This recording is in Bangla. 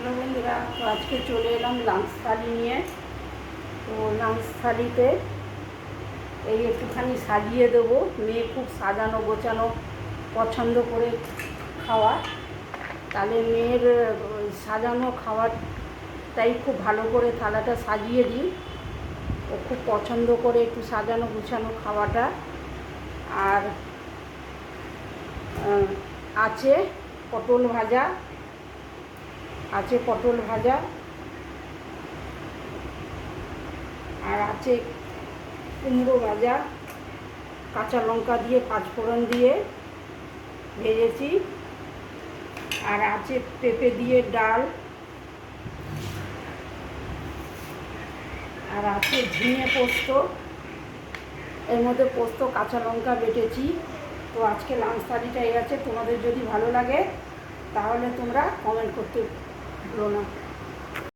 হ্যালো বন্ধুরা, তো আজকে চলে এলাম লাঞ্চ থালি নিয়ে। তো লাঞ্চ থালিতে এই একটুখানি সাজিয়ে দেবো। মেয়ে খুব সাজানো গোছানো পছন্দ করে খাওয়া, তাহলে মেয়ের সাজানো খাওয়ারটাই খুব ভালো করে থালাটা সাজিয়ে দিই। ও খুব পছন্দ করে একটু সাজানো গুছানো খাওয়াটা। আর আছে পটল ভাজা, আর আছে কুমড়ো ভাজা, কাঁচা লঙ্কা দিয়ে পাঁচফোড়ন দিয়ে ভেজেছি। আর আছে পেঁপে দিয়ে ডাল, আর আছে ঝিঙে পোস্ত। এর মধ্যে পোস্ত কাঁচা লঙ্কা বেটেছি। তো আজকে লাঞ্চ থালিটা এই আছে। তোমাদের যদি ভালো লাগে তাহলে তোমরা কমেন্ট করতে ভুলো না।